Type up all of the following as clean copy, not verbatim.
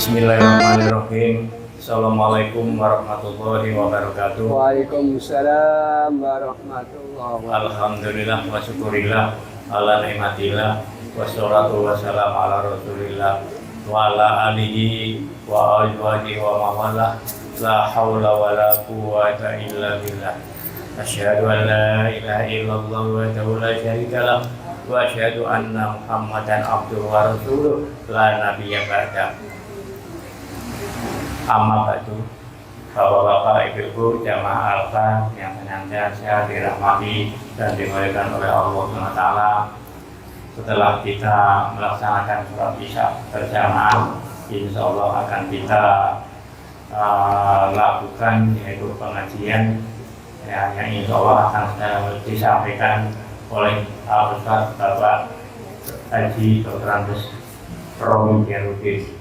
Bismillahirrahmanirrahim. Assalamualaikum warahmatullahi wabarakatuh. Waalaikumsalam warahmatullahi wabarakatuh. Alhamdulillah wa syukurillah ala nikmatillah wassalatu wassalamu ala rasulillah wa ala alihi wa azwajihi wa mawalah la hawla wa la quwwata illa billah. Asyhadu an la ilaha illallah wa la syarika lah wa asyhadu anna Muhammadan abduhu wa rasuluh la nabiyya ba'da. Amma ba'du, bapak-bapak, ibu-ibu, jamaah Alfa yang senantiasa dirahmati dan dimuliakan oleh Allah SWT. Setelah kita melaksanakan sholat Isya berjamaah, insya Allah akan kita lakukan yaitu pengajian yang insya Allah akan disampaikan oleh Al-Ustaz Bapak Haji Dr. Andes Romi Jarudin.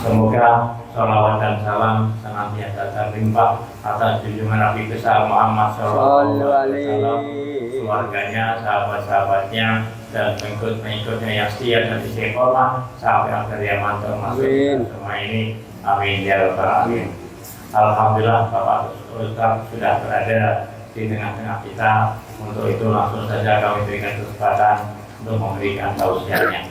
Semoga salawat dan salam senantiasa terlimpah atas junjungan Nabi besar Muhammad SAW, keluarganya, sahabat-sahabatnya, dan pengikut-pengikutnya yang setia dan istiqomah sampai akhir zaman termasuk semua ini. Amin ya rabbal alamin. Alhamdulillah Bapak Ustaz sudah berada di tengah-tengah kita. Untuk itu langsung saja kami berikan kesempatan untuk memberikan tausiahnya.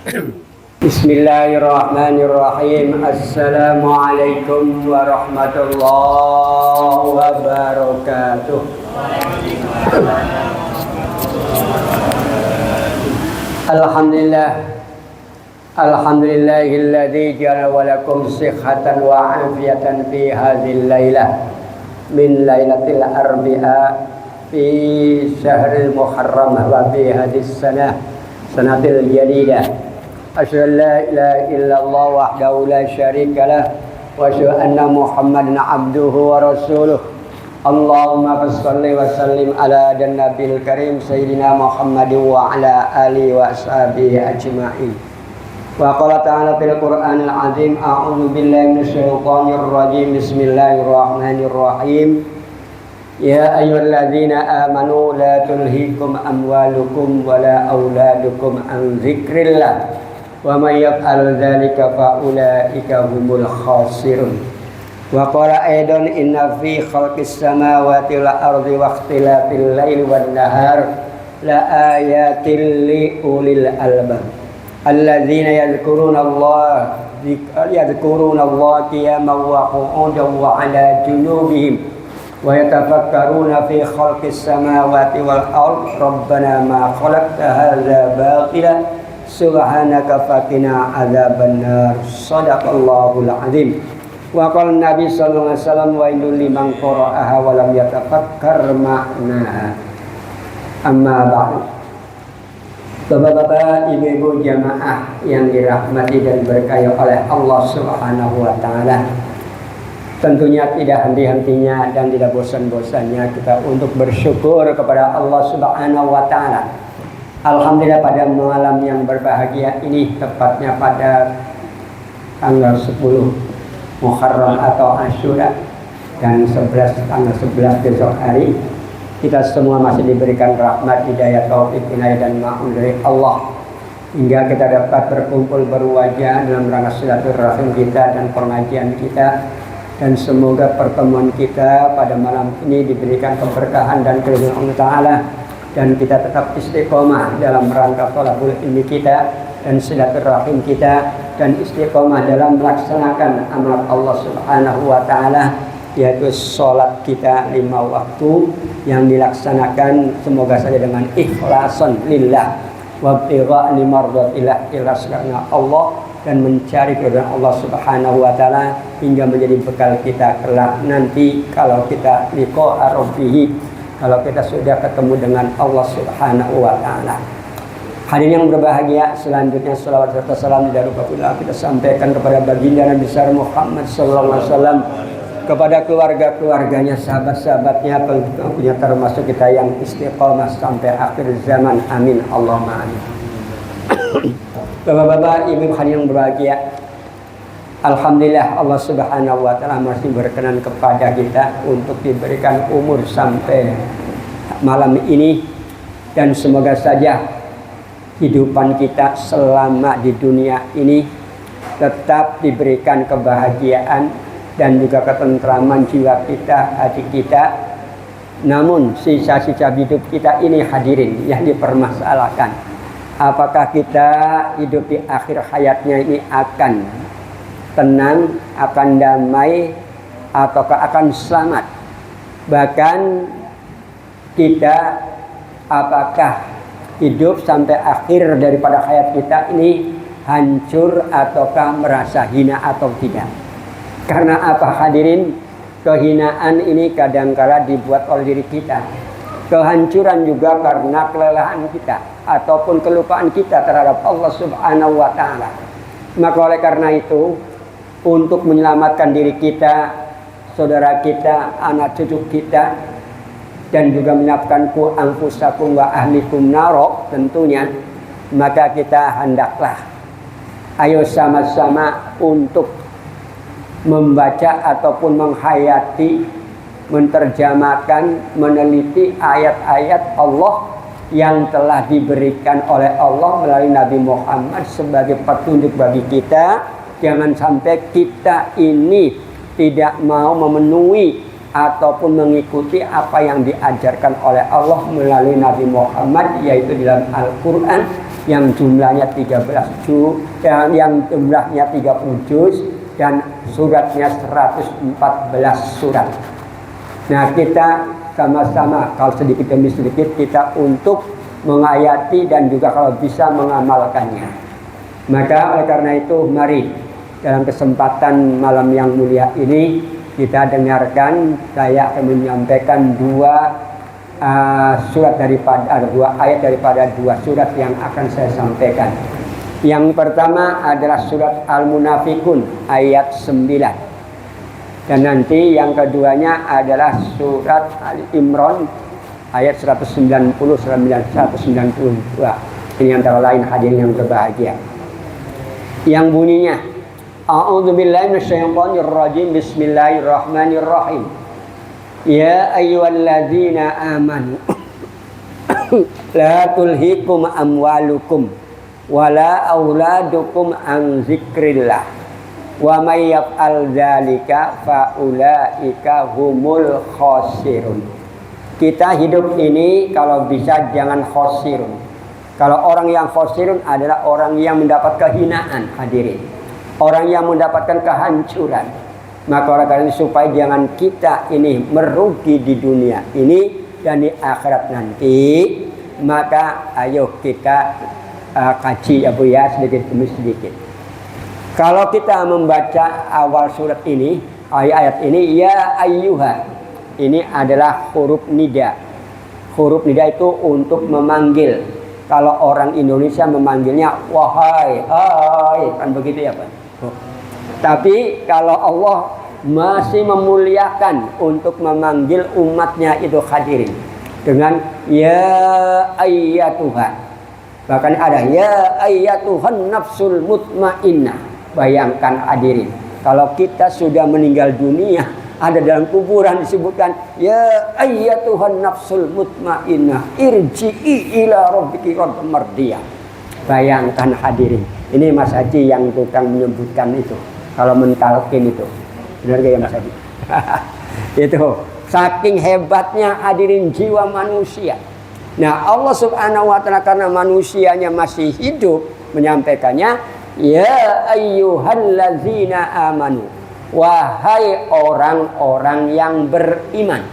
Bismillahirrahmanirrahim. Assalamualaikum warahmatullahi wabarakatuh. Alhamdulillahilladzi ja'ala wa lakum sihhatan wa afiyatan fi hadhil lailah min lailatil arbi'a fi syahril muharram wa fi hadhihi sanatil jadidah. Asyhadu an la ilaha illallah wahdahu la syarika lah wa asyhadu anna Muhammadan abduhu wa rasuluh. Allahumma shalli wa sallim ala nabil karim sayyidina Muhammadin wa ala alihi wa ashabihi ajma'in. Wa qala ta'ala fil Qur'anil azim, a'udzu billahi minasyaitonir rajim. Bismillahirrahmanirrahim. Ya ayyuhalladzina amanu la tulhikum amwalukum wa la auladukum an dzikrillah. Wa may yaf'al dzalika fa ulaika humul khasirun. Wa qala aidan inna fi khalqis samawati wal ardi wa ikhtilafil laili wan nahar la ayatin li ulil albab alladzina yadhkuruna Allah qiyaman wa qu'udan wa 'ala junubihim wa yatafakkaruna fi khalqis samawati wal ardi rabbana ma khalaqta hadza batila subhanaka faqina adzabannar. Shadaqallahul azim. Wa qala Nabi sallallahu alaihi wasallam wa innal liman qara'aha wa lam yatafakkar ma'naha. Amma ba'du. Bapak-bapak, ibu-ibu jamaah yang dirahmati dan berkahi oleh Allah Subhanahu wa taala. Tentunya tidak henti-hentinya dan tidak bosan-bosannya kita untuk bersyukur kepada Allah Subhanahu wa taala. Alhamdulillah pada malam yang berbahagia ini, tepatnya pada tanggal 10 Muharram atau Asyura dan tanggal 11 besok hari, kita semua masih diberikan rahmat, hidayah, taufik, inayah dan ma'un dari Allah hingga kita dapat berkumpul berwajah dalam rangka silaturahim kita dan pengajian kita. Dan semoga pertemuan kita pada malam ini diberikan keberkahan dan keridhaan Allah Ta'ala, dan kita tetap istiqomah dalam rangka thalabul ilmi kita dan silaturahim kita, dan istiqomah dalam melaksanakan amanat Allah Subhanahu wa taala, yaitu sholat kita 5 waktu yang dilaksanakan semoga saja dengan ikhlasan lillah wa ibtigha'a limardhatillah, ikhlas karena Allah dan mencari keridhaan Allah Subhanahu wa taala hingga menjadi bekal kita kelak nanti kalau kita liqa rabbih, kalau kita sudah ketemu dengan Allah Subhanahu wa taala. Hadirin yang berbahagia, selanjutnya salawat serta salam dari Rasulullah kita sampaikan kepada baginda Nabi besar Muhammad sallallahu alaihi wasallam, kepada keluarga-keluarganya, sahabat-sahabatnya, punya termasuk kita yang istiqomah sampai akhir zaman. Amin Allahumma amin. Bapak-bapak, ibu hadirin yang berbahagia, alhamdulillah Allah Subhanahu wa taala masih berkenan kepada kita untuk diberikan umur sampai malam ini, dan semoga saja kehidupan kita selama di dunia ini tetap diberikan kebahagiaan dan juga ketentraman jiwa kita, hati kita. Namun sisa-sisa hidup kita ini hadirin yang dipermasalahkan, apakah kita hidup di akhir hayatnya ini akan tenang, akan damai, ataukah akan selamat? Bahkan kita apakah hidup sampai akhir daripada hayat kita ini hancur ataukah merasa hina atau tidak? Karena apa hadirin? Kehinaan ini kadangkala dibuat oleh diri kita. Kehancuran juga karena kelelahan kita ataupun kelupaan kita terhadap Allah Subhanahu wa taala. Maka oleh karena itu, untuk menyelamatkan diri kita, saudara kita, anak cucu kita, dan juga menyiapkan ku anfusakum wa ahlikum naro tentunya, maka kita hendaklah ayo sama-sama untuk membaca ataupun menghayati, menerjemahkan, meneliti ayat-ayat Allah yang telah diberikan oleh Allah melalui Nabi Muhammad sebagai petunjuk bagi kita. Jangan sampai kita ini tidak mau memenuhi ataupun mengikuti apa yang diajarkan oleh Allah melalui Nabi Muhammad, yaitu dalam Al-Quran yang jumlahnya 13 juz, yang jumlahnya 30 juz dan suratnya 114 surat. Nah, kita sama-sama kalau sedikit demi sedikit kita untuk menghayati dan juga kalau bisa mengamalkannya. Maka oleh karena itu mari dalam kesempatan malam yang mulia ini kita dengarkan, saya akan menyampaikan dua ayat daripada dua surat yang akan saya sampaikan. Yang pertama adalah surat Al-Munafikun ayat 9. Dan nanti yang keduanya adalah surat Al-Imran ayat 190 192. Ini antara lain hadirin yang berbahagia. Yang bunyinya, A'udzubillahi minasyaitonirrajim. Bismillahirrahmanirrahim. Ya ayyuhalladzina amanu la tulhikum amwalukum wala auladukum an zikrillah wa may yaf'al dzalika fa ulaika humul khasirun. Kita hidup ini kalau bisa jangan khasirun. Kalau orang yang khasirun adalah orang yang mendapat kehinaan, hadirin. Orang yang mendapatkan kehancuran. Maka oleh karena itu supaya jangan kita ini merugi di dunia ini dan di akhirat nanti, maka ayo kita kaji ya Bu ya, sedikit demi sedikit. Kalau kita membaca awal surat ini, ayat ini, ya ayyuha, ini adalah huruf nida. Huruf nida itu untuk memanggil. Kalau orang Indonesia memanggilnya wahai, hai, kan begitu ya Pak. Tapi kalau Allah masih memuliakan untuk memanggil umatnya itu hadirin dengan ya ayyatuha. Bahkan ada ya ayyatuhan nafsul mutmainnah. Bayangkan hadirin, kalau kita sudah meninggal dunia, ada dalam kuburan disebutkan ya ayyatuhan nafsul mutmainnah irji'i ila rabbiki raddan mardiyah. Bayangkan hadirin, ini Mas Haji yang tukang menyebutkan itu. Kalau mentalkin itu, benar gak ya Mas Haji? Itu saking hebatnya hadirin jiwa manusia. Nah Allah Subhanahu wa ta'ala karena manusianya masih hidup menyampaikannya, ya ayyuhallazina amanu, wahai orang-orang yang beriman.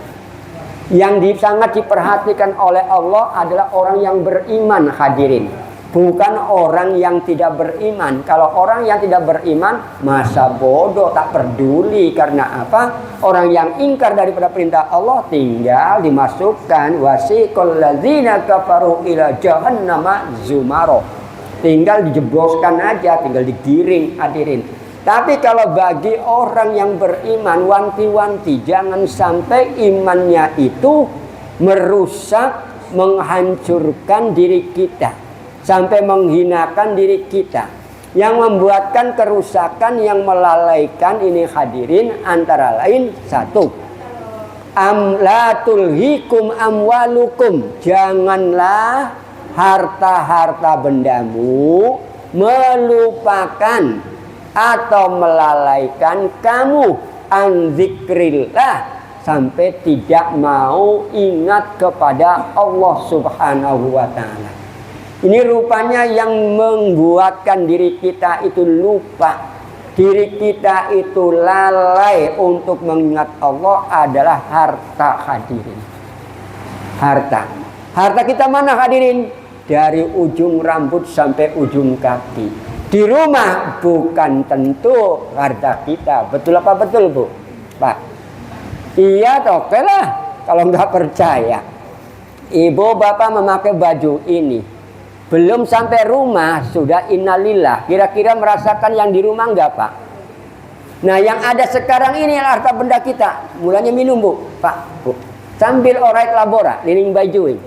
Yang sangat diperhatikan oleh Allah adalah orang yang beriman hadirin, bukan orang yang tidak beriman. Kalau orang yang tidak beriman, masa bodoh, tak peduli. Karena apa? Orang yang ingkar daripada perintah Allah tinggal dimasukkan wasiqal ladzina kafaru ila jahannama zumaro. Tinggal dijebloskan aja, tinggal digiring hadirin. Tapi kalau bagi orang yang beriman, wanti-wanti jangan sampai imannya itu merusak, menghancurkan diri kita, sampai menghinakan diri kita, yang membuatkan kerusakan yang melalaikan ini hadirin antara lain satu, la tulhikum amwalukum, janganlah harta-harta bendamu melupakan atau melalaikan kamu an zikrillah sampai tidak mau ingat kepada Allah Subhanahu wa taala. Ini rupanya yang membuatkan diri kita itu lupa, diri kita itu lalai untuk mengingat Allah adalah harta hadirin. Harta kita mana hadirin? Dari ujung rambut sampai ujung kaki. Di rumah bukan tentu harta kita. Betul apa betul, Bu? Pak? Iya, oke lah. Kalau nggak percaya, ibu bapak memakai baju ini, belum sampai rumah sudah innalillah. Kira-kira merasakan yang di rumah nggak, Pak? Nah, yang ada sekarang ini adalah harta benda kita. Mulanya minum, Bu. Pak, Bu. Sambil orait labora, liling baju ini.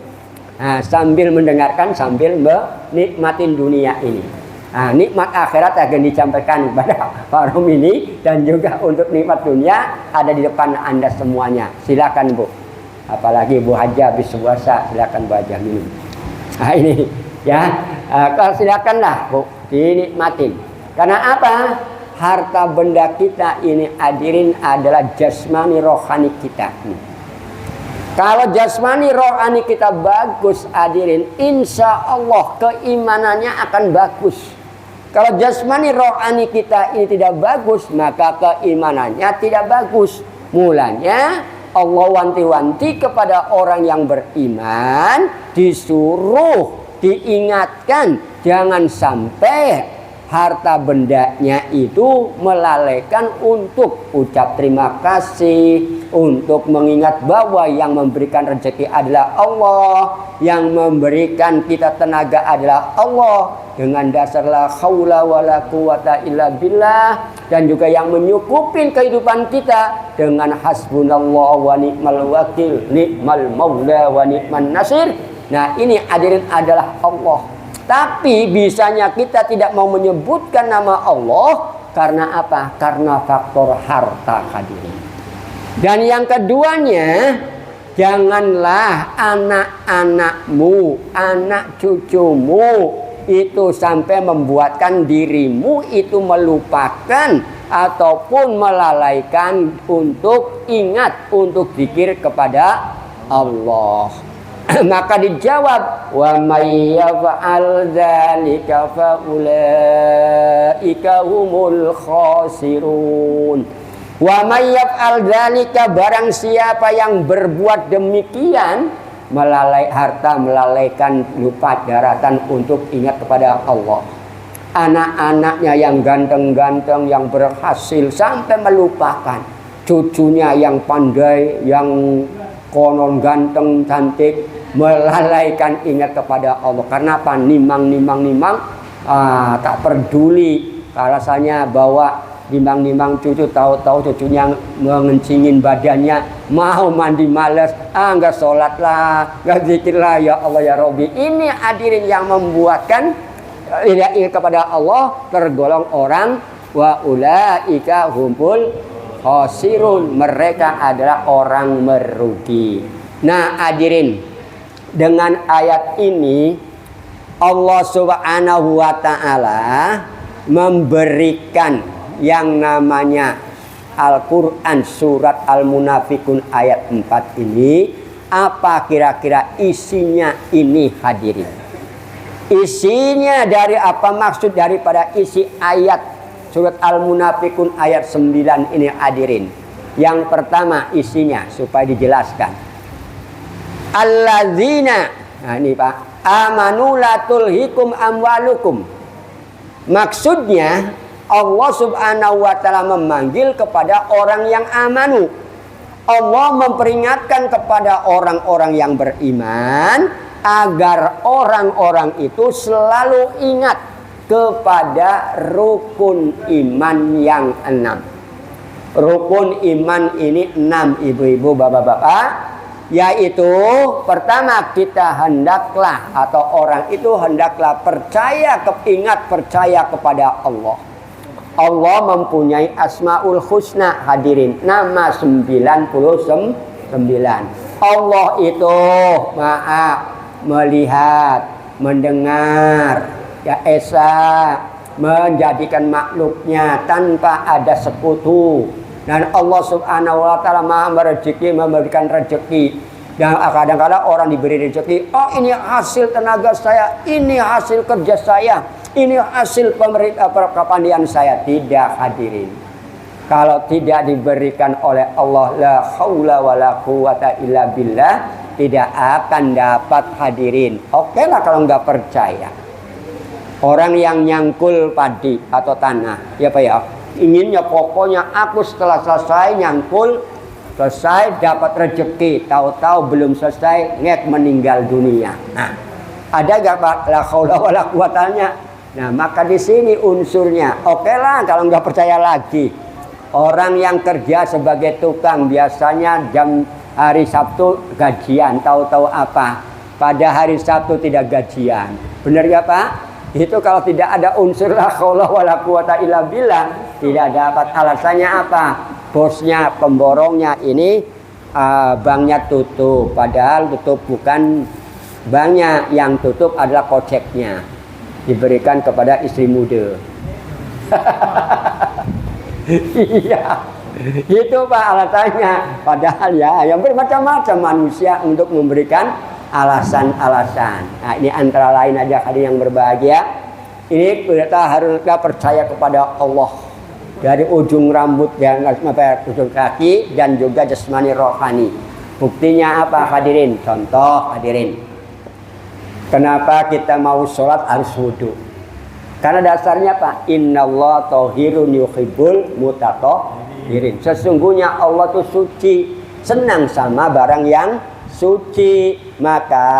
Nah, sambil mendengarkan, sambil menikmatin dunia ini. Nah, nikmat akhirat akan disampaikan kepada Pak Romini, dan juga untuk nikmat dunia ada di depan Anda semuanya. Silakan, Bu. Apalagi Bu Haja habis puasa, silakan Bu Haja minum. Nah, ini ya, silakanlah, Bu, dinikmatin. Karena apa? Harta benda kita ini hadirin adalah jasmani rohani kita. Kalau jasmani rohani kita bagus hadirin, insya Allah keimanannya akan bagus. Kalau jasmani rohani kita ini tidak bagus, maka keimanannya tidak bagus. Mulanya Allah wanti-wanti kepada orang yang beriman, disuruh, diingatkan, jangan sampai harta bendanya itu melalaikan untuk ucap terima kasih, untuk mengingat bahwa yang memberikan rezeki adalah Allah, yang memberikan kita tenaga adalah Allah, dengan dasar la haula wala quwata illa billah, dan juga yang menyukupin kehidupan kita dengan hasbunallah wa ni'mal wakil, ni'mal maula wa ni'man nasir. Nah, ini hadirin adalah Allah. Tapi bisanya kita tidak mau menyebutkan nama Allah karena apa? Karena faktor harta hadirin. Dan yang keduanya, janganlah anak-anakmu, anak cucumu itu sampai membuatkan dirimu itu melupakan ataupun melalaikan untuk ingat, untuk zikir kepada Allah. Maka dijawab, wa may yaf'al dzalika fa ulaika humul khasirun. Wa may yaf'al dzalika, barang siapa yang berbuat demikian, melalai harta, melalaikan, lupa daratan untuk ingat kepada Allah. Anak-anaknya yang ganteng-ganteng, yang berhasil, sampai melupakan cucunya yang pandai, yang konon ganteng, cantik, melalaikan ingat kepada Allah. Karena apa? Nimang, tak peduli. Alasannya bahwa nimang cucu, tahu-tahu cucunya mengencingin badannya, mau mandi males, enggak sholat lah, enggak zikir lah, ya Allah ya Rabbi. Ini hadirin yang membuatkan tidak ingat kepada Allah, tergolong orang wa ulaika humul khasirun, mereka adalah orang merugi. Nah, hadirin, dengan ayat ini Allah Subhanahu wa taala memberikan yang namanya Al-Qur'an surat Al-Munafikun ayat 4 ini. Apa kira-kira isinya ini hadirin? Isinya dari apa, maksud daripada isi ayat surat Al-Munafikun ayat 9 ini hadirin. Yang pertama isinya supaya dijelaskan. Alladzina, nah ini Pak, amanu la tulhikum amwalukum. Maksudnya Allah Subhanahu wa taala memanggil kepada orang yang amanu. Allah memperingatkan kepada orang-orang yang beriman agar orang-orang itu selalu ingat kepada rukun iman yang 6. Rukun iman ini 6, ibu-ibu, bapak-bapak. Yaitu pertama, kita hendaklah, atau orang itu hendaklah ingat percaya kepada Allah. Allah mempunyai Asmaul Husna hadirin, nama 99. Allah itu Maha melihat, mendengar, ya Esa, menjadikan makhluknya tanpa ada sekutu. Dan Allah Subhanahu wa taala Maha merezeki, memberikan rezeki. Dan kadang-kadang orang diberi rezeki, oh ini hasil tenaga saya, ini hasil kerja saya, ini hasil kepandaian saya. Tidak, hadirin. Kalau tidak diberikan oleh Allah, la haula wala quwata illa billah, tidak akan dapat, hadirin. Oke lah kalau nggak percaya. Orang yang nyangkul padi atau tanah, ya Pak ya, inginnya pokoknya aku setelah selesai nyangkul, selesai dapat rezeki, tahu-tahu belum selesai ngek meninggal dunia. Nah, ada gak Pak la haula wala quwatanya? Nah, maka di sini unsurnya. Oke lah kalau nggak percaya lagi. Orang yang kerja sebagai tukang biasanya hari Sabtu gajian, tahu-tahu apa? Pada hari Sabtu tidak gajian. Benar gak Pak? Itu kalau tidak ada unsur la haula wala quwata illa billah, tidak dapat. Alasannya apa? Bosnya, pemborongnya ini banknya tutup, padahal tutup bukan banknya, yang tutup adalah koceknya, diberikan kepada istri muda. Iya, itu Pak alasannya. Padahal ya yang bermacam-macam manusia untuk memberikan alasan-alasan. Nah, ini antara lain aja hadirin yang berbahagia. Ini kita harus percaya kepada Allah. Dari ujung rambut dan ujung kaki dan juga jasmani rohani. Buktinya apa hadirin? Contoh hadirin. Kenapa kita mau sholat harus wudhu? Karena dasarnya apa? Innallaha thahirun yuhibbul mutatahhirin. Sesungguhnya Allah itu suci, senang sama barang yang suci. Maka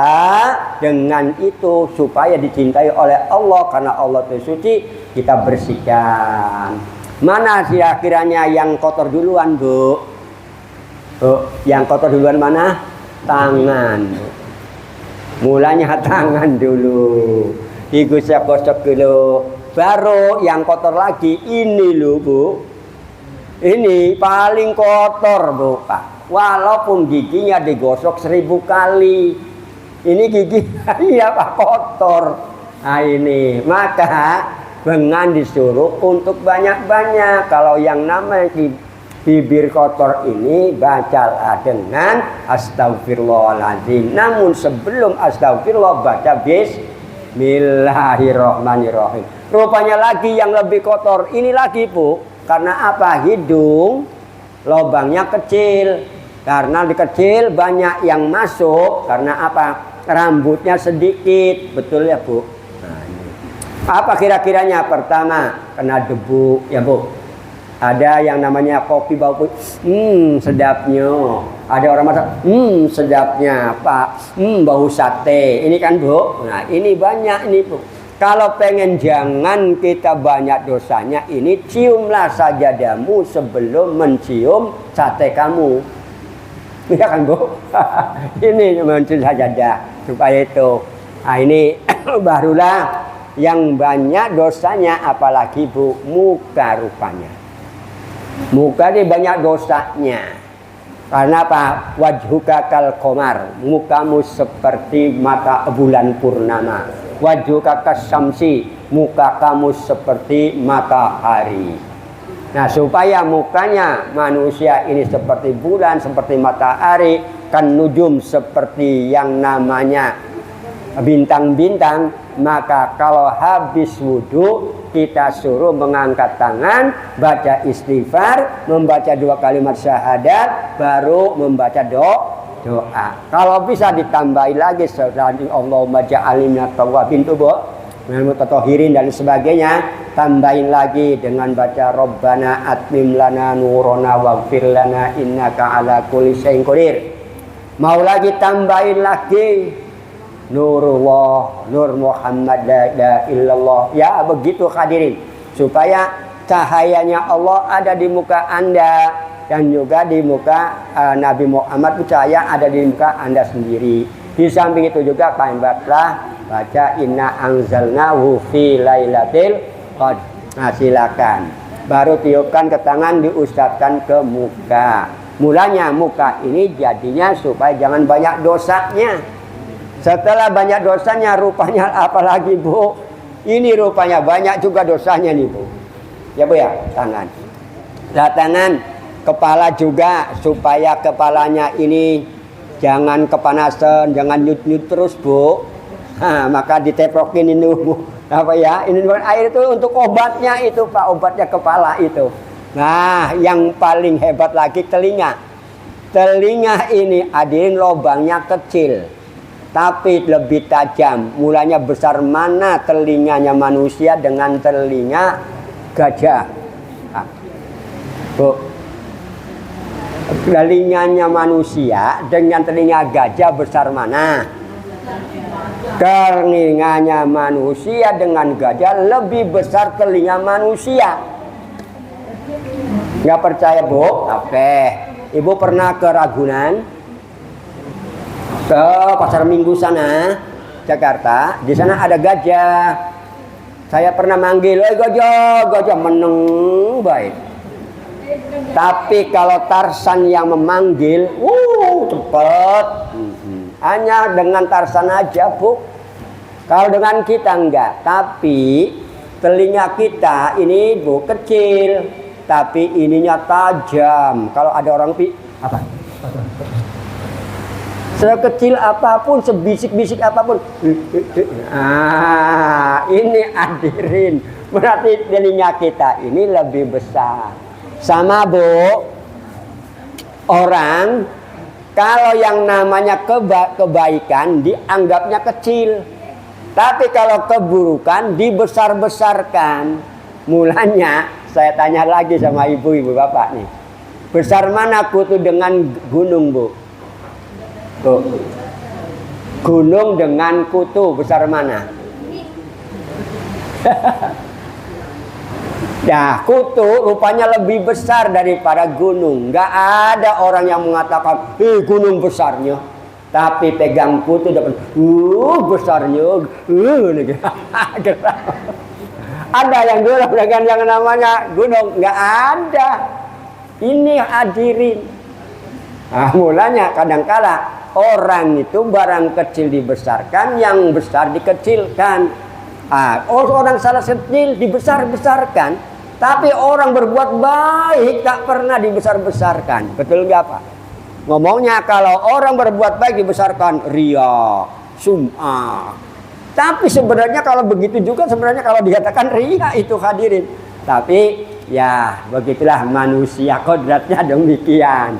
dengan itu supaya dicintai oleh Allah, karena Allah itu suci, kita bersihkan. Mana kira-kiranya yang kotor duluan, Bu? Yang kotor duluan mana? Tangan. Mulanya tangan dulu. Digosok-gosok dulu. Baru yang kotor lagi ini loh, Bu. Ini paling kotor, Bu, Pak. Walaupun giginya digosok 1000 kali. Ini gigi iya Pak kotor. Nah ini, maka dengan disuruh untuk banyak-banyak. Kalau yang namanya bibir kotor ini bacalah dengan astagfirullahaladzim. Namun sebelum astagfirullah baca bismillahirrahmanirrahim. Rupanya lagi yang lebih kotor. Ini lagi Bu. Karena apa? Hidung lubangnya kecil. Karena di kecil banyak yang masuk. Karena apa? Rambutnya sedikit. Betul ya Bu? Apa kira-kiranya? Pertama, kena debu, ya Bu. Ada yang namanya kopi bau sedapnya. Ada orang masak, sedapnya Pak. Bau sate. Ini kan Bu. Nah, ini banyak ini Bu. Kalau pengen jangan kita banyak dosanya, ini ciumlah sajadamu sebelum mencium sate kamu. Iya kan Bu? Ini mencium sajadah supaya itu. Nah, ini barulah yang banyak dosanya, apalagi Bu, muka rupanya. Muka ini banyak dosanya. Karena apa? Wajhuka kal qamar, mukamu seperti mata bulan purnama. Wajhuka kasyamsi, muka kamu seperti matahari. Nah, supaya mukanya manusia ini seperti bulan, seperti matahari, kan nujum seperti yang namanya bintang-bintang, maka kalau habis wudhu kita suruh mengangkat tangan, baca istighfar, membaca 2 kalimat syahadat, baru membaca doa. Kalau bisa ditambahi lagi seperti Allahumma ja'alni minat tawwabin tuh Bu, mutatahhirin dan sebagainya, tambahin lagi dengan baca Rabbana atmim lana nurana waghfir lana innaka ala kulli syai'in qadir. Mau lagi tambahin lagi Nurullah, Nur Muhammad, la ilaha illallah. Ya begitu hadirin. Supaya cahayanya Allah ada di muka Anda. Dan juga di muka Nabi Muhammad cahaya ada di muka Anda sendiri. Di samping itu juga baca inna anzalnahu fi lailatul qadr. Nah silakan. Baru tiupkan ke tangan, diusapkan ke muka. Mulanya muka ini jadinya supaya jangan banyak dosanya. Setelah banyak dosanya, rupanya apalagi Bu? Ini rupanya banyak juga dosanya nih Bu. Ya Bu ya, tangan. Nah, tangan, kepala juga, supaya kepalanya ini jangan kepanasan, jangan nyut-nyut terus Bu. Nah, maka diteprokin ini Bu. Apa ya? Ini air itu untuk obatnya itu Pak, obatnya kepala itu. Nah, yang paling hebat lagi telinga. Telinga ini hadirin lubangnya kecil, tapi lebih tajam. Mulanya besar mana telinganya manusia dengan telinga gajah. Nah, Bu, telinganya manusia dengan telinga gajah besar mana? Telinganya manusia dengan gajah lebih besar telinga manusia. Nggak percaya Bu? Oke. Ibu pernah ke Ragunan, ke Pasar Minggu sana, Jakarta. Di sana ada gajah. Saya pernah manggil, gajah, gajah, meneng baik. Tapi kalau Tarsan yang memanggil, cepet. Hanya dengan Tarsan aja Bu. Kalau dengan kita enggak. Tapi telinga kita ini Bu kecil, tapi ininya tajam. Kalau ada orang apa? Sekecil apapun, sebisik-bisik apapun. Ini hadirin. Berarti telinga kita ini lebih besar. Sama Bu, orang kalau yang namanya kebaikan dianggapnya kecil. Tapi kalau keburukan dibesar-besarkan. Mulanya saya tanya lagi sama ibu-ibu bapak nih. Besar mana kutu dengan gunung Bu? Tuh. Gunung dengan kutu besar mana? Nah, kutu rupanya lebih besar daripada gunung. Gak ada orang yang mengatakan, gunung besarnya. Tapi pegang kutu dapat, besarnya. Ada yang dulu dengan yang namanya gunung? Gak ada. Ini hadirin. Nah, mulanya kadangkala orang itu barang kecil dibesarkan, yang besar dikecilkan. Orang salah kecil dibesar-besarkan, tapi orang berbuat baik tak pernah dibesar-besarkan. Betul nggak Pak? Ngomongnya kalau orang berbuat baik dibesarkan, ria, sum'ah. Tapi sebenarnya kalau begitu juga sebenarnya kalau dikatakan ria itu hadirin. Tapi ya begitulah manusia, kodratnya demikian.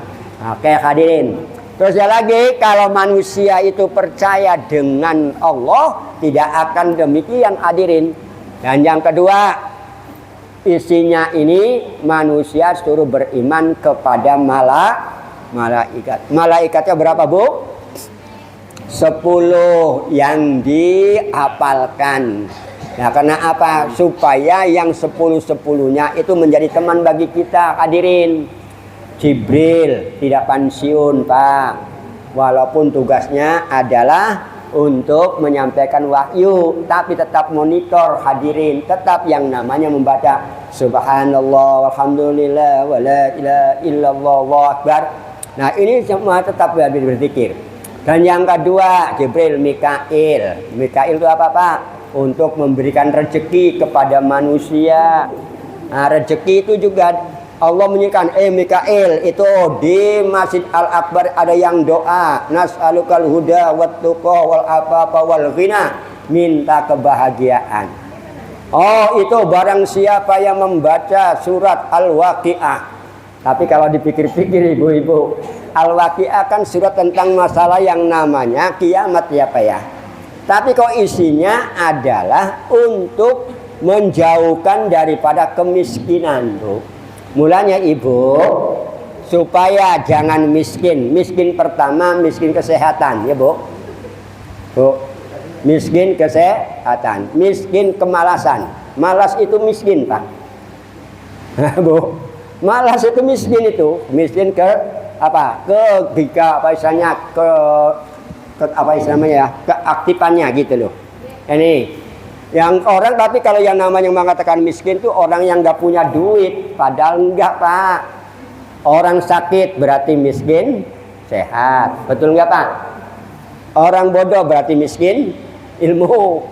Oke hadirin. Terus ya lagi, kalau manusia itu percaya dengan Allah, tidak akan demikian hadirin. Dan yang kedua, isinya ini manusia suruh beriman kepada malaikat. Malaikatnya berapa Bu? 10 yang dihafalkan. Nah karena apa? Supaya yang 10-10-nya itu menjadi teman bagi kita hadirin. Jibril tidak pensiun Pak. Walaupun tugasnya adalah untuk menyampaikan wahyu, tapi tetap monitor hadirin. Tetap yang namanya membaca Subhanallah, Alhamdulillah, wa la ilaha illallah, Allahu Akbar. Nah ini semua tetap berzikir. Dan yang kedua, Jibril, Mikail. Mikail itu apa Pak? Untuk memberikan rezeki kepada manusia. Nah rezeki itu juga Allah menyebutkan, Mikail itu di Masjid Al-Akbar ada yang doa, nas'alukal huda wat tuqa wal afafa wal ghina, minta kebahagiaan. Oh itu barang siapa yang membaca surat Al-Waqi'ah. Tapi kalau dipikir-pikir ibu-ibu, Al-Waqi'ah kan surat tentang masalah yang namanya kiamat ya Pak ya. Tapi kok isinya adalah untuk menjauhkan daripada kemiskinan Bu. Mulanya ibu, supaya jangan miskin. Miskin pertama, miskin kesehatan ya Bu. Bu, miskin kesehatan, miskin kemalasan. Malas itu miskin Pak. Bu, malas itu miskin itu. Miskin ke apa? Apa istilahnya? Ke apa istilahnya ya? Keaktifannya gitu loh. Ini yang orang, tapi kalau yang namanya mengatakan miskin itu orang yang nggak punya duit, padahal enggak Pak. Orang sakit berarti miskin sehat, betul nggak Pak? Orang bodoh berarti miskin ilmu.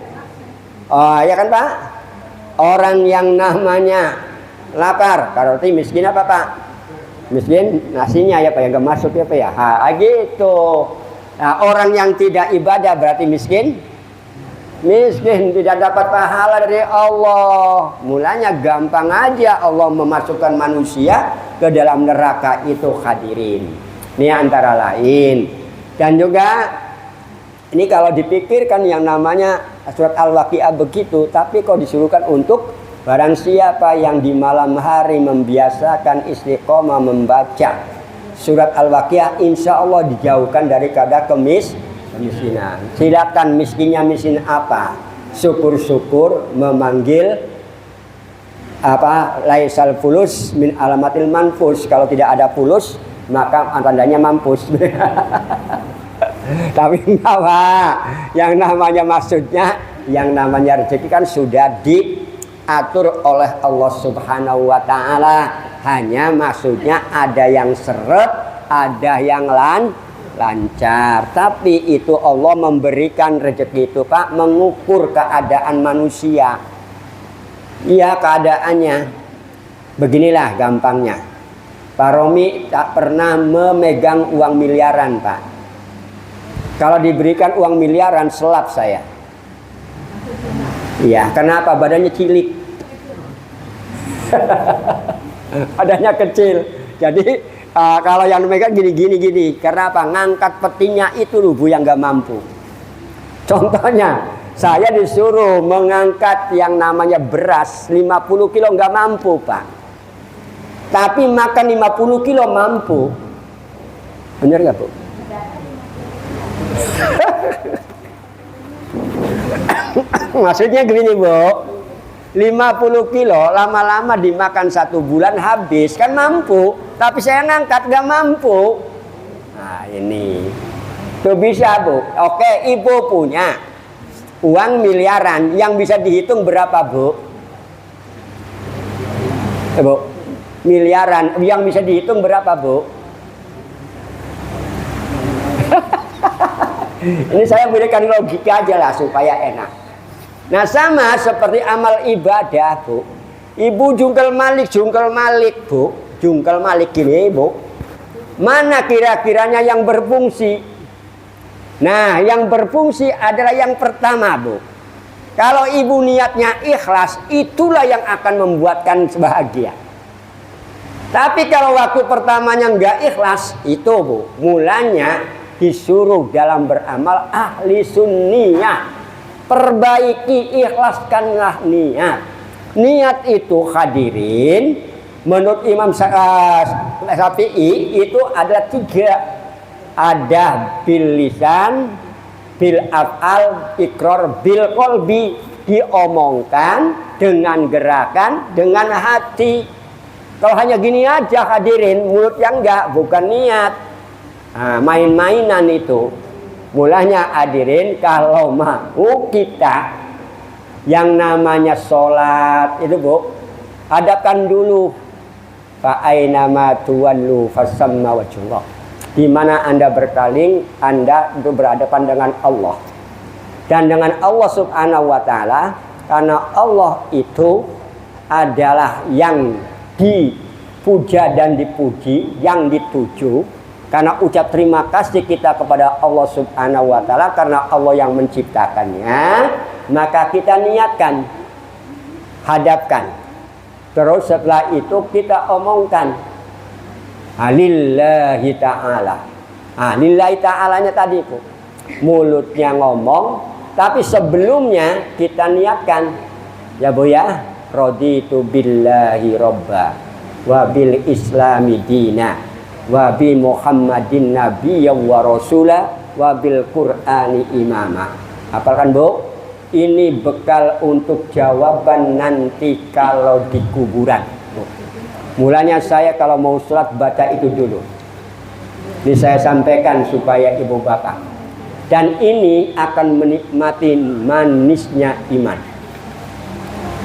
Oh ya kan Pak? Orang yang namanya lapar, berarti miskin apa Pak? Miskin nasinya ya Pak, yang gak masuk ya Pak ya. Gitu. Nah, orang yang tidak ibadah berarti miskin. Miskin, tidak dapat pahala dari Allah. Mulanya gampang aja Allah memasukkan manusia ke dalam neraka itu, hadirin. Ini antara lain. Dan juga ini kalau dipikirkan yang namanya surat Al-Waqiah begitu, tapi kok disuruhkan untuk barang siapa yang di malam hari membiasakan istiqomah membaca surat Al-Waqiah, insya Allah dijauhkan dari kadar kemiskinan. Silakan miskinnya miskin apa? Syukur-syukur memanggil apa? Laisal fulus min alamatil manfus. Kalau tidak ada fulus maka tandanya mampus. Tapi enggak Pak, yang namanya maksudnya, yang namanya rezeki kan sudah diatur oleh Allah Subhanahu wa Ta'ala. Hanya maksudnya ada yang seret, ada yang lancar. Tapi itu Allah memberikan rezeki itu Pak, mengukur keadaan manusia. Iya keadaannya. Beginilah gampangnya. Pak Romi tak pernah memegang uang miliaran Pak. Kalau diberikan uang miliaran selap saya. Iya, kenapa? Badannya cilik. Badannya kecil. Jadi kalau yang megang gini. Karena apa? Ngangkat petinya itu loh Bu yang gak mampu. Contohnya, saya disuruh mengangkat yang namanya beras 50 kilo gak mampu Pak. Tapi makan 50 kilo mampu. Bener gak Bu? Maksudnya gini Bu, 50 kilo lama-lama dimakan 1 bulan habis kan mampu, tapi saya ngangkat gak mampu. Nah ini tuh bisa Bu. Oke, Ibu punya uang miliaran yang bisa dihitung berapa Bu? Bu, miliaran yang bisa dihitung berapa Bu? Ini saya berikan logika aja lah supaya enak. Nah sama seperti amal ibadah Bu. Ibu jungkel malik Bu. Jungkel malik gini Bu. Mana kira-kiranya yang berfungsi? Nah yang berfungsi adalah yang pertama Bu. Kalau ibu niatnya ikhlas, itulah yang akan membuatkan bahagia. Tapi kalau waktu pertamanya nggak ikhlas, itu Bu, mulanya disuruh dalam beramal ahli sunniyah. Perbaiki, ikhlaskanlah niat. Niat itu hadirin, menurut Imam Syafi'i itu ada 3. Ada bil lisan, bil af'al, ikrar, bil qalbi. Diomongkan dengan gerakan, dengan hati. Kalau hanya gini aja hadirin, mulut yang enggak, bukan niat. Nah, main-mainan itu. Mulanya hadirin, kalau mau kita yang namanya sholat itu Bu, hadapkan dulu fa aina ma tuwallu fasamma wajhullah. Di mana Anda berpaling, Anda itu berhadapan dengan Allah. Dan dengan Allah Subhanahu wa Ta'ala, karena Allah itu adalah yang dipuja dan dipuji, yang dituju. Karena ucap terima kasih kita kepada Allah Subhanahu wa Ta'ala, karena Allah yang menciptakannya, maka kita niatkan, hadapkan. Terus setelah itu kita omongkan lillahi ta'ala. Lillahi ta'alanya tadi Bu, mulutnya ngomong, tapi sebelumnya kita niatkan ya Bu ya, raditu billahi robba wa bil islami dina wa bi Muhammadin nabiyya wa rasula wa bil Qur'ani imama. Hafalkan Bu, ini bekal untuk jawaban nanti kalau di kuburan. Mulanya saya kalau mau sholat baca itu dulu. Ini saya sampaikan supaya ibu bapak. Dan ini akan menikmati manisnya iman.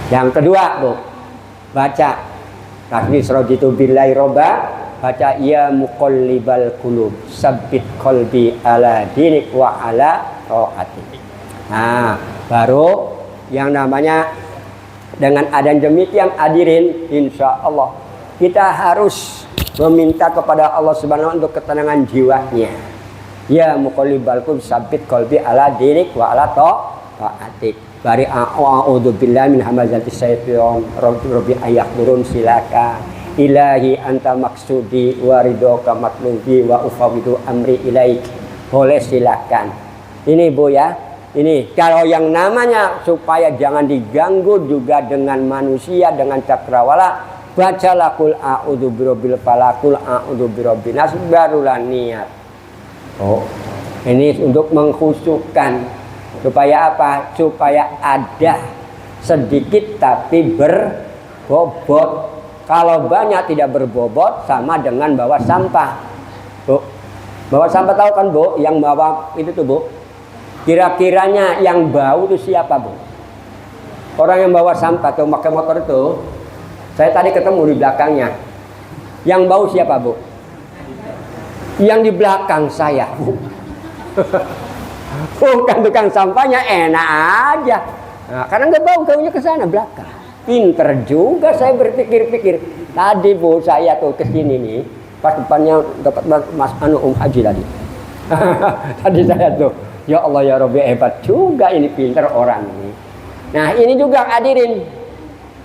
Yang kedua Bu, baca tasbih raditu billahi robba. Baca ya muqallibal qulub sabbit qalbi ala dinik wa ala taatik. Nah, baru Yang namanya dengan adanya demikian hadirin, insya Allah kita harus meminta kepada Allah Subhanahu untuk ketenangan jiwanya. Ya muqallibal qulub tsabbit qalbi ala dinik wa ala taatik. Bari a'udzubillahi min hamazatis syaiton rabbi ayahdurun, silakan. Ilahi anta maksudi wa ridhoka matlubi wa ufawidu amri ilaik. Boleh silakan. Ini Bu ya. Ini kalau yang namanya supaya jangan diganggu juga dengan manusia, dengan cakrawala, bacalah qul a'udzu birabbil falaq, qul a'udzu birabbin nas, barulah niat. Oh, ini untuk mengkhusyukkan supaya apa? Supaya ada sedikit tapi berbobot. Kalau banyak tidak berbobot sama dengan bawa sampah. Bu, bawa sampah tahu kan Bu? Yang bawa itu tuh Bu. Kira-kiranya yang bau itu siapa Bu? Orang yang bawa sampah atau pakai motor itu, saya tadi ketemu di belakangnya. Yang bau siapa Bu? Yang di belakang saya Bu. Bukan tukang sampahnya, enak aja. Nah, karena nggak bau, baunya ke sana belakang. Pinter juga saya berpikir-pikir. Tadi Bu saya tuh kesini nih, pas depannya dapat Mas Haji tadi. Tadi saya tuh. Ya Allah ya Rabbi, hebat juga ini, pinter orang ini. Nah ini juga hadirin,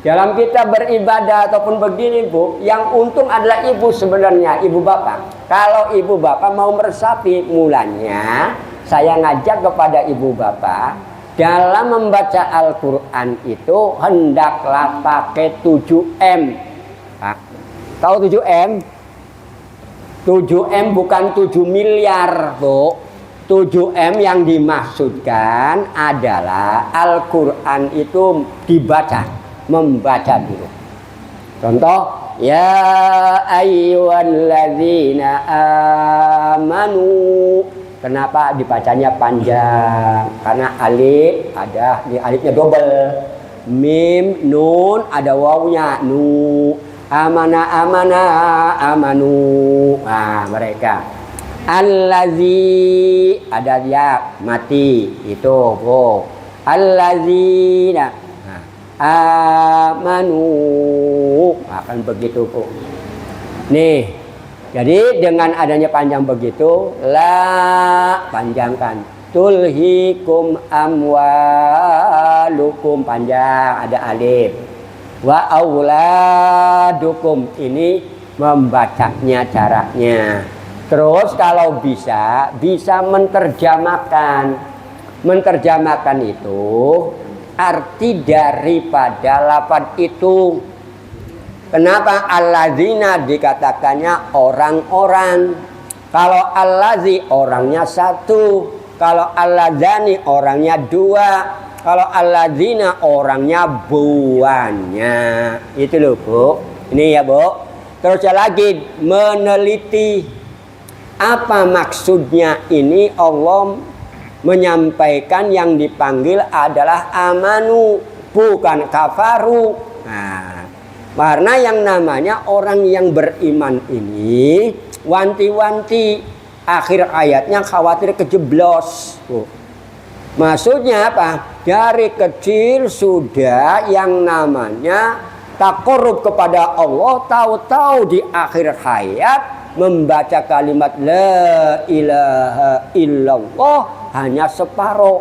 dalam kita beribadah ataupun begini Bu, yang untung adalah ibu sebenarnya, ibu bapak. Kalau ibu bapak mau meresapi, mulanya saya ngajak kepada ibu bapak, dalam membaca Al-Quran itu hendaklah pakai 7M. Nah, tahu 7M? 7M bukan 7 miliar Bu. 7M yang dimaksudkan adalah Al-Quran itu dibaca, membaca dulu. Contoh, ya ayyuhalladzina amanu. Kenapa dibacanya panjang? Karena alif ada, di alifnya double. Mim, nun, ada wawunya, nu. Amana, amanu. Nah, mereka. Allazi ada ya mati itu Bu. Allazina amanu akan begitu Bu. Nih, jadi dengan adanya panjang begitu, la panjangkan. Tulhikum amwalukum panjang ada alif. Wa auladukum ini membacanya caranya. Terus kalau bisa menerjemahkan. Menerjemahkan itu arti daripada lafaz itu. Kenapa alladzina dikatakannya orang-orang? Kalau allazi orangnya satu, kalau alladzani orangnya dua, kalau alladzina orangnya buahnya. Itu loh Bu. Ini ya Bu. Terus lagi meneliti. Apa maksudnya ini Allah menyampaikan yang dipanggil adalah amanu, bukan kafaru. Nah, karena yang namanya orang yang beriman ini wanti-wanti, akhir ayatnya khawatir kejeblos. Maksudnya apa? Dari kecil sudah yang namanya takarrub kepada Allah, tahu-tahu di akhir hayat membaca kalimat la ilaha illallah hanya separuh.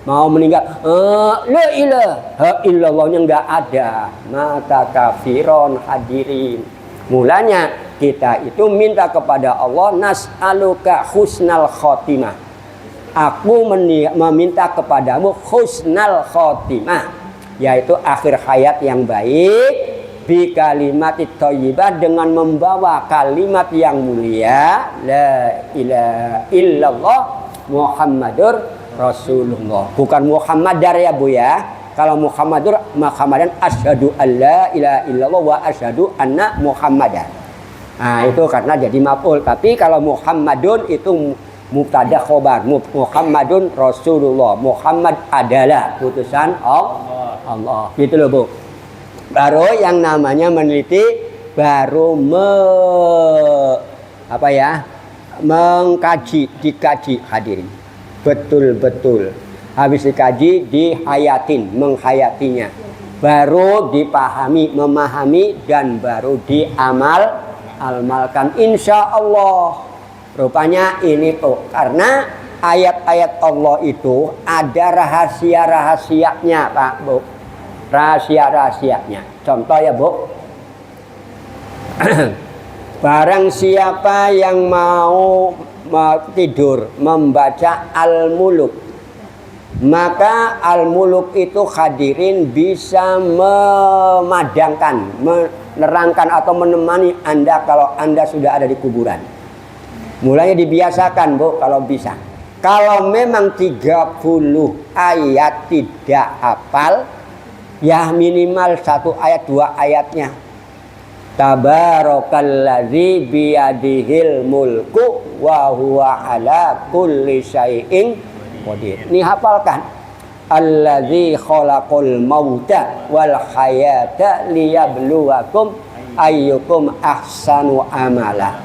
Mau meninggal, la ilaha illallahnya enggak ada. Mata kafiron hadirin. Mulanya kita itu minta kepada Allah, nas'aluka husnal khotimah. Aku meminta kepadamu husnal khotimah, yaitu akhir hayat yang baik. Bi kalimat thayyibah, dengan membawa kalimat yang mulia la ilaha illallah Muhammadur Rasulullah. Bukan Muhammadar ya Bu ya. Kalau Muhammadur, Muhammadan asyhadu alla ilaha illallah wa asyhadu anna Muhammadan. Nah, itu karena jadi maf'ul. Tapi kalau Muhammadun itu mubtada khobar. Muhammadun Rasulullah. Muhammad adalah utusan Allah. Gitu loh Bu. Baru yang namanya meneliti, baru mengkaji, dikaji hadirin. Betul-betul. Habis dikaji, dihayatin, menghayatinya. Baru dipahami, memahami, dan baru amalkan. Insya Allah. Rupanya ini tuh, karena ayat-ayat Allah itu ada rahasia-rahasianya, Pak, Bu. Rahasia-rahasianya. Contoh ya, Bu. Barang siapa yang mau tidur membaca Al-Muluk, maka Al-Muluk itu hadirin bisa memadamkan, menerangkan atau menemani Anda kalau Anda sudah ada di kuburan. Mulanya dibiasakan, Bu, kalau bisa. Kalau memang 30 ayat tidak hafal, ya minimal 1 ayat 2 ayatnya. Tabarakalladzi biyadihil mulku wa huwa ala kulli syai'in qadir. Ini hafalkan. Alladzi khalaqal mauta wal hayata liyabluwakum ayyukum ahsanu amala.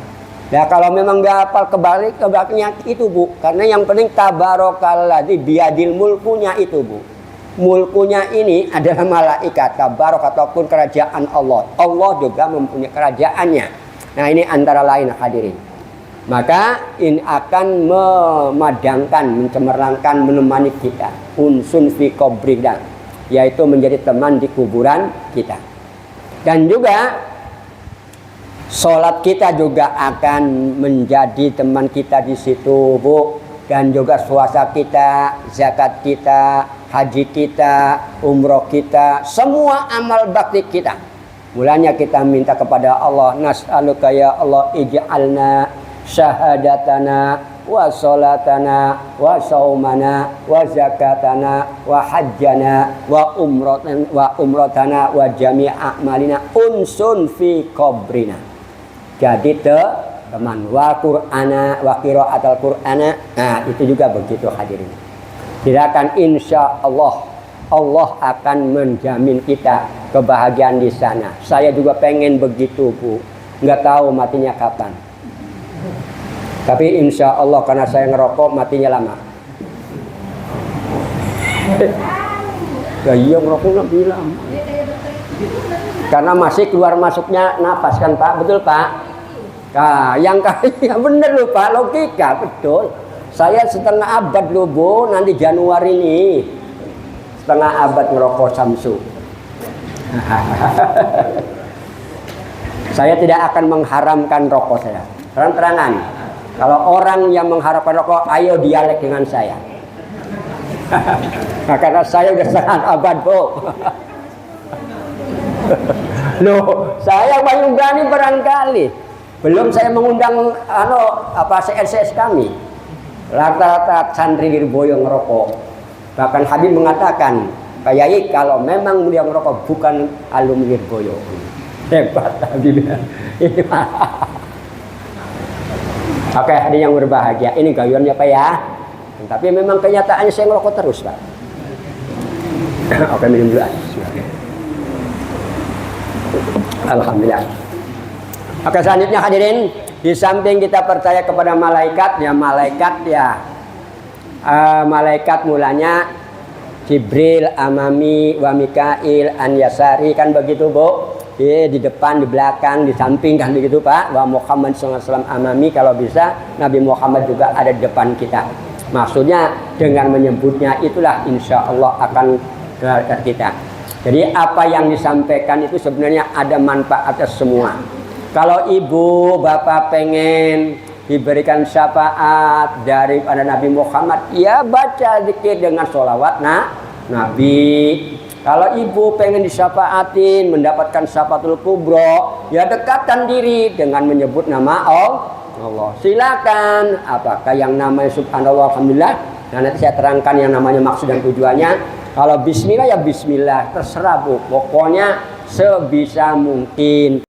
Nah, kalau memang enggak hafal kebaliknya itu, Bu. Karena yang penting tabarakalladzi biyadil mulkunya itu, Bu. Mulkunya ini adalah malaikat, tabarok ataupun kerajaan Allah. Allah juga mempunyai kerajaannya. Nah, ini antara lain hadirin. Maka ini akan memadamkan, mencemerlangkan, menemani kita. Unsun fi qabrina, yaitu menjadi teman di kuburan kita. Dan juga sholat kita juga akan menjadi teman kita di situ, Bu. Dan juga puasa kita, zakat kita, haji kita, umroh kita, semua amal bakti kita. Mulanya kita minta kepada Allah, nas'aluka ya Allah ij'alna syahadatana wa sholatana wa saumana wa zakatana wa hajjana wa umrotana wa jami'a a'malina unsun fi qabrina. Jadi teman wa qur'ana wa qira'atul qur'ana. Nah, itu juga begitu hadirin. Silakan, insya Allah Allah akan menjamin kita kebahagiaan di sana. Saya juga pengen begitu, Bu. Nggak tahu matinya kapan. Tapi insya Allah karena saya ngerokok matinya lama. Ya iya, ngerokok lebih lama. Karena masih keluar masuknya napas kan, Pak? Betul, Pak? Nah, yang kaya bener loh, Pak, logika betul. Saya setengah abad loh, Bu, nanti Januari ini setengah abad ngerokok Samsu. Saya tidak akan mengharamkan rokok saya. Terang-terangan, kalau orang yang mengharapkan rokok, ayo dialek dengan saya. Nah, karena saya udah setengah abad, Bu. Loh, saya paling berani barangkali. Belum saya mengundang CSS kami. Rata-rata santri Lirboyo ngerokok. Bahkan Habib mengatakan, Pak Yai, kalau memang dia ngerokok bukan alumni Lirboyo. Hebat Habib. Oke, ada yang berbahagia. Ini gayunnya, Pak ya. Tapi memang kenyataannya saya ngerokok terus, Pak. Oke, minum dulu. Alhamdulillah. Oke, selanjutnya hadirin, di samping kita percaya kepada malaikat malaikat mulanya Jibril, Amami, wa Mikail, An Yasari, kan begitu, Bu? Di depan, di belakang, di samping, kan begitu, Pak? Wa Muhammad SAW Amami, kalau bisa Nabi Muhammad juga ada di depan kita. Maksudnya dengan menyebutnya itulah insya Allah akan dekat kita. Jadi apa yang disampaikan itu sebenarnya ada manfaatnya semua. Kalau ibu, bapak pengen diberikan syafaat daripada Nabi Muhammad, ya baca zikir dengan sholawat Nabi. Kalau ibu pengen disyafaatin, mendapatkan syafaatul kubro, ya dekatkan diri dengan menyebut nama Allah. Silakan, apakah yang namanya subhanallah, alhamdulillah. Nah, nanti saya terangkan yang namanya maksud dan tujuannya. Kalau bismillah ya bismillah, terserah, Bu. Pokoknya sebisa mungkin.